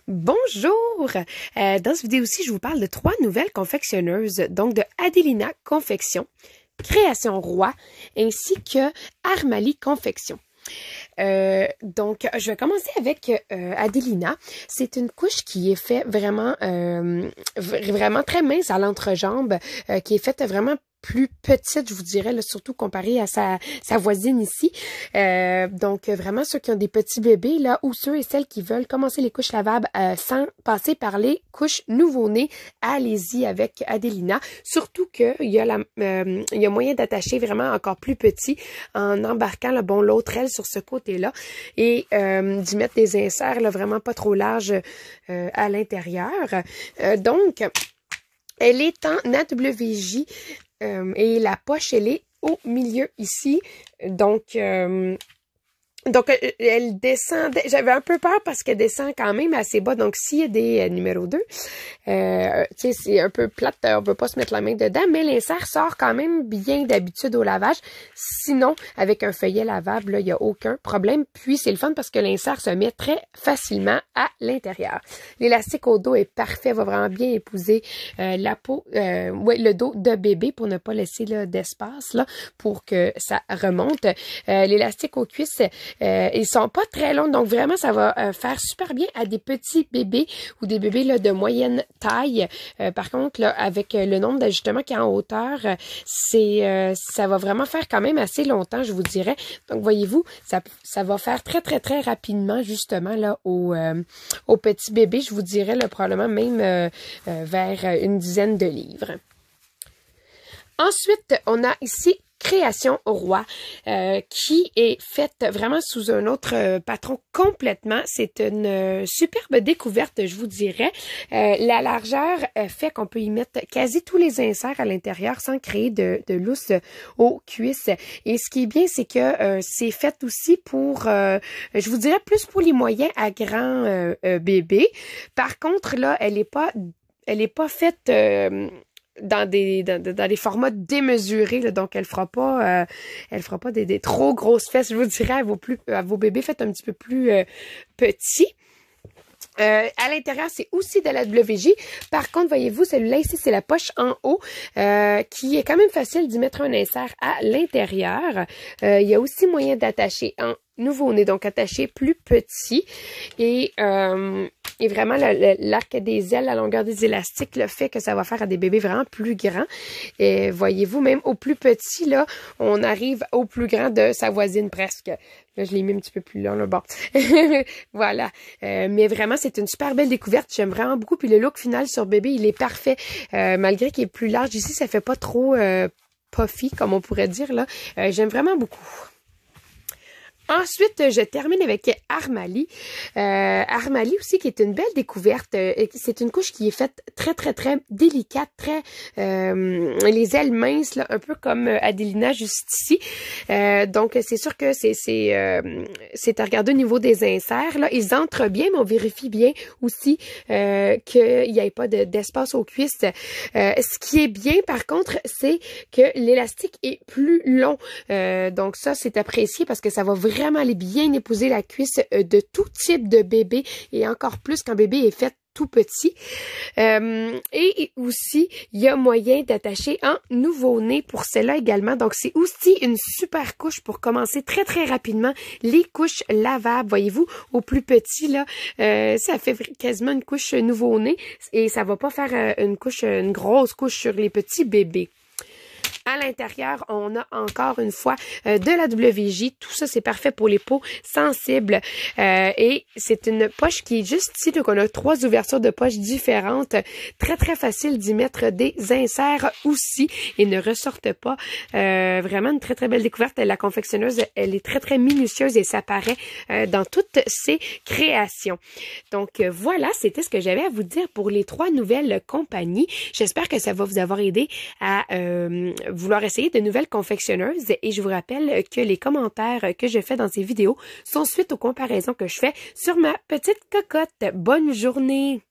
Bonjour! Dans cette vidéo-ci, je vous parle de 3 nouvelles confectionneuses, donc de Adelina Confection, Création Roi, ainsi que Armali Confection. Je vais commencer avec Adelina. C'est une couche qui est faite vraiment très mince à l'entrejambe, qui est faite vraiment plus petite, je vous dirais, là, surtout comparée à sa voisine ici. Vraiment, ceux qui ont des petits bébés, là, ou ceux et celles qui veulent commencer les couches lavables sans passer par les couches nouveau-nés, allez-y avec Adelina. Surtout qu'il y a moyen d'attacher vraiment encore plus petit en embarquant l'autre aile sur ce côté-là et d'y mettre des inserts là, vraiment pas trop larges à l'intérieur. Elle est en AWJ. Et la poche, elle est au milieu ici. Donc, elle descend. J'avais un peu peur parce qu'elle descend quand même assez bas. Donc, s'il y a des numéro 2, tu sais, c'est un peu plate. On peut pas se mettre la main dedans, mais l'insert sort quand même bien d'habitude au lavage. Sinon, avec un feuillet lavable, il n'y a aucun problème. Puis, c'est le fun parce que l'insert se met très facilement à l'intérieur. L'élastique au dos est parfait. Va vraiment bien épouser la peau, le dos de bébé pour ne pas laisser d'espace là pour que ça remonte. L'élastique aux cuisses, ils sont pas très longs, donc vraiment ça va faire super bien à des petits bébés ou des bébés là, de moyenne taille. Par contre, là, avec le nombre d'ajustements qu'il y a en hauteur, ça va vraiment faire quand même assez longtemps, je vous dirais. Donc voyez-vous, ça va faire très très très rapidement justement là au petit bébé, je vous dirais là, probablement même vers une dizaine de livres. Ensuite, on a ici Création Roi, qui est faite vraiment sous un autre patron complètement. C'est une superbe découverte, je vous dirais. La largeur fait qu'on peut y mettre quasi tous les inserts à l'intérieur sans créer de lousse aux cuisses. Et ce qui est bien, c'est que c'est fait aussi pour, je vous dirais, plus pour les moyens à grands bébés. Par contre, là, elle est pas faite dans des formats démesurés, là, donc elle fera pas des trop grosses fesses, je vous dirais, à vos bébés, faites un petit peu plus petits. À l'intérieur, c'est aussi de la WJ. Par contre, voyez-vous, celui-là ici, c'est la poche en haut, qui est quand même facile d'y mettre un insert à l'intérieur. Il y a aussi moyen d'attacher en nouveau-né, donc attaché plus petit. Et vraiment, l'arc des ailes, la longueur des élastiques, le fait que ça va faire à des bébés vraiment plus grands. Et voyez-vous, même au plus petit, là, on arrive au plus grand de sa voisine presque. Là, je l'ai mis un petit peu plus long, là, bon. Voilà. Mais vraiment, c'est une super belle découverte. J'aime vraiment beaucoup. Puis le look final sur bébé, il est parfait. Malgré qu'il est plus large ici, ça fait pas trop puffy, comme on pourrait dire, là. J'aime vraiment beaucoup. Ensuite, je termine avec Armali. Armali aussi, qui est une belle découverte. C'est une couche qui est faite très, très, très délicate, très les ailes minces, là, un peu comme Adelina juste ici. Donc, c'est sûr que c'est à regarder au niveau des inserts. Là, ils entrent bien, mais on vérifie bien aussi qu'il n'y ait pas d'espace aux cuisses. Ce qui est bien, par contre, c'est que l'élastique est plus long. Donc, ça, c'est apprécié parce que ça va vraiment aller bien épouser la cuisse de tout type de bébé et encore plus quand bébé est fait tout petit. Et aussi, il y a moyen d'attacher en nouveau-né pour cela également. Donc, c'est aussi une super couche pour commencer très, très rapidement les couches lavables. Voyez-vous, au plus petit, là, ça fait quasiment une couche nouveau-né et ça va pas faire une grosse couche sur les petits bébés. À l'intérieur, on a encore une fois de la WJ. Tout ça, c'est parfait pour les peaux sensibles. Et c'est une poche qui est juste ici. Donc, on a 3 ouvertures de poche différentes. Très, très facile d'y mettre des inserts aussi et ne ressortent pas. Vraiment une très, très belle découverte. La confectionneuse, elle est très, très minutieuse et ça paraît dans toutes ses créations. Donc, voilà, c'était ce que j'avais à vous dire pour les 3 nouvelles compagnies. J'espère que ça va vous avoir aidé à vouloir essayer de nouvelles confectionneuses et je vous rappelle que les commentaires que je fais dans ces vidéos sont suite aux comparaisons que je fais sur ma petite cocotte. Bonne journée!